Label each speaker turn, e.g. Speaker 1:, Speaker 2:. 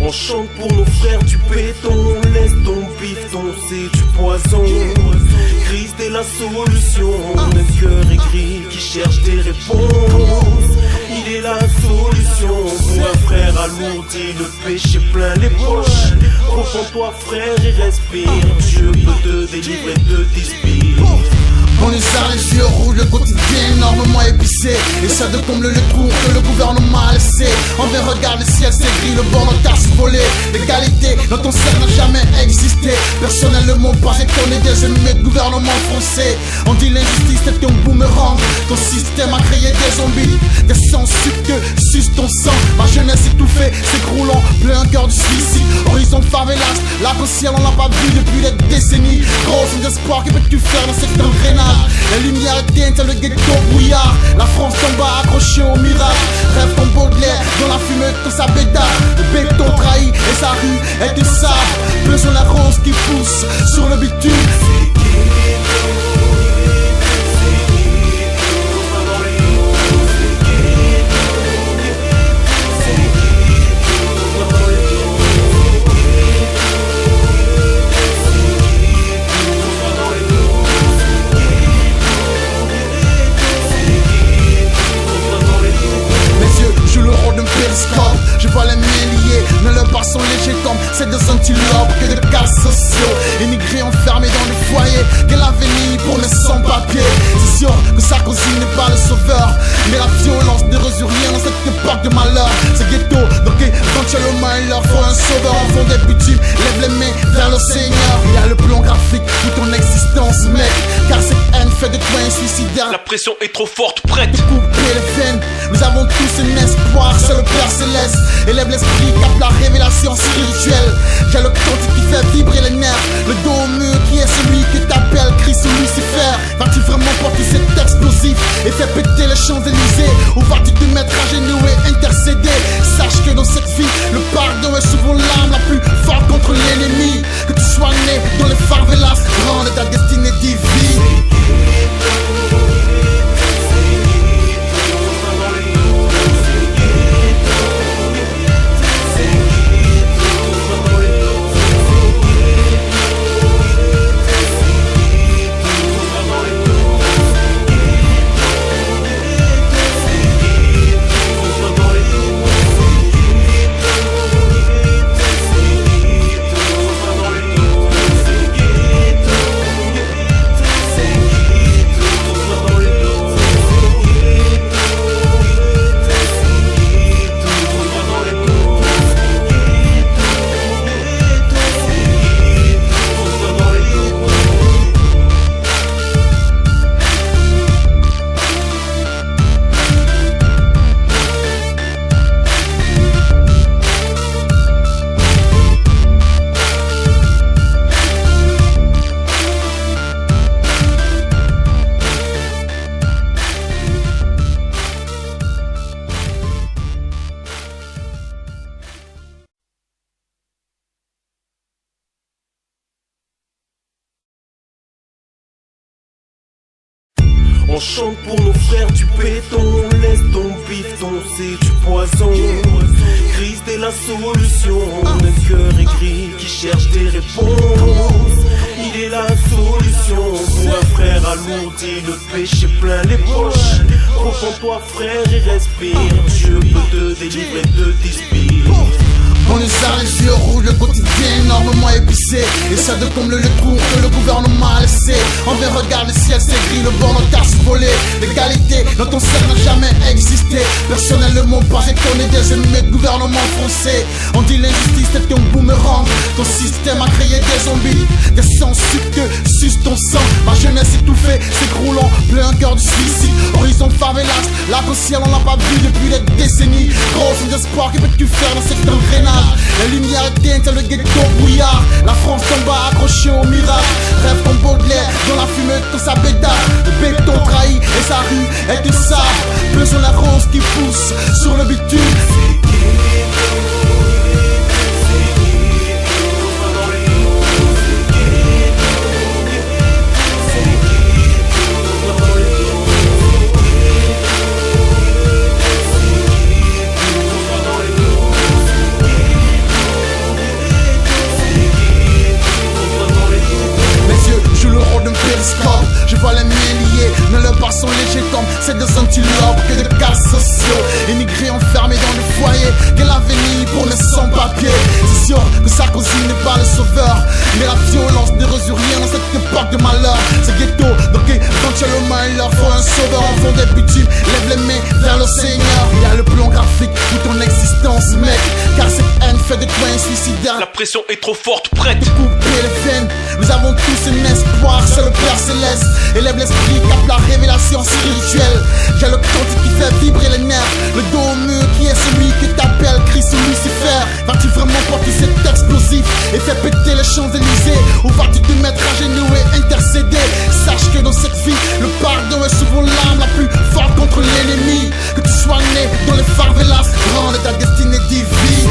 Speaker 1: On chante pour nos frères du béton, laisse ton bif, ton c'est du poison. Christ est la solution, le cœur est gris qui cherche des réponses. Il est la solution pour un frère alourdi, le péché plein les poches. Repends-toi frère et respire, Dieu peut te délivrer de tes spires.
Speaker 2: On est à les yeux rouges, le quotidien énormément épicé. Essaie de combler le trou que le gouvernement a laissé. Envers regarde le ciel c'est gris, le bord d'un se volé. L'égalité dans ton cercle n'a jamais existé. Personnellement pas étonné des ennemis de gouvernement français. On dit l'injustice c'est ton boomerang. Ton système a créé des zombies, des sangs subtils, suce ton sang. Ma jeunesse étouffée, s'écroulant, plein cœur du suicide. Horizon favelas, l'arc-en-ciel on l'a pas vu depuis des décennies. Gros sans espoir, que peux-tu faire dans cet engrenage? La lumière éteinte, c'est le ghetto brouillard. La France tombe accrochée au mirage. Rêve ton Baudelaire dans la fumée de sa bédard. Le béton trahi et sa rue est de sable. Besoin la rose qui pousse sur le bitume. Je vois les mains liées, mais leurs pas sont légers comme c'est des antilopes que de cas sociaux. Immigrés enfermés dans le foyer, quel avenir pour les sans-papiers. C'est sûr que Sarkozy n'est pas le sauveur, mais la violence ne résout rien dans cette époque de malheur. C'est ghetto, donc éventuellement il leur faut un sauveur. En fond des bitumes, lève les mains vers le Seigneur. Il y a le plan graphique pour ton existence mec, car cette haine fait de toi un suicidaire.
Speaker 1: La pression est trop forte, prête
Speaker 2: de couper les veines. Nous avons tous un espoir, c'est le Père Céleste. Élève l'esprit, capte la révélation spirituelle. J'ai le compte qui fait vibrer les nerfs. Le dos au mur qui est celui que t'appelles Christ ou Lucifer. Vas-tu vraiment porter cet explosif et faire péter les Champs-Élysées? Ou vas-tu te mettre à genoux et intercéder? Sache que dans cette vie, le pardon est souvent l'arme la plus forte contre l'ennemi. Que tu sois né dans les favelas, rende ta destinée divine.
Speaker 1: On chante pour nos frères du béton, laisse ton bif, ton c'est du poison. Christ est la solution, le cœur est gris qui cherche des réponses. Il est la solution pour un frère alourdi, le péché plein les poches. Repends-toi frère et respire, Dieu peut te délivrer de tes spires.
Speaker 2: On est à les yeux rouges, le quotidien énormément épicé. Essaie de combler le trou que le gouvernement a laissé. Envers regarde le ciel c'est gris, le bord d'un se volé. L'égalité dans ton cercle n'a jamais existé. Personnellement pas étonné des ennemis de gouvernement français. On dit l'injustice c'est ton boomerang. Ton système a créé des zombies, des sangs subtils, suce ton sang. Ma jeunesse étouffée, s'écroulant, plein cœur du suicide. Horizon favelas, l'arc-en-ciel on l'a pas vu depuis des décennies. Gros sans espoir, que peux-tu faire dans cet engrenage? La lumière éteinte, c'est le ghetto brouillard. La France tombe accrochée au mirage. Rêve ton Baudelaire dans la fumée de sa bédard. Le béton trahi et sa rue est de sable. Besoin la rose qui pousse sur le bitume. mais leurs pas sont légers comme celles des antilopes que de cas sociaux. Émigrés enfermés dans des foyers, quel avenir pour les sans-papiers. C'est sûr que Sarkozy n'est pas le sauveur, mais la violence ne résout rien dans cette époque de malheur. C'est ghetto, donc éventuellement il leur faut un sauveur. Enfant des bitumes, lève les mains vers le Seigneur. Il y a le plan graphique pour ton existence, mec, car cette haine fait de toi un suicidaire.
Speaker 1: La pression est trop forte, prête.
Speaker 2: Couper les veines, nous avons tous un espoir, c'est le Père Céleste. Élève l'esprit, capte la révélation spirituelle. J'ai le cantique qui fait vibrer les nerfs. Le dos au mur qui est celui qui t'appelle Christ ou Lucifer. Vas-tu vraiment porter cet explosif et faire péter les Champs-Élysées, ou vas-tu te mettre à genoux et intercéder? Sache que dans cette vie, le pardon est souvent l'arme la plus forte contre l'ennemi. Que tu sois né dans les favelas, rendre ta destinée divine.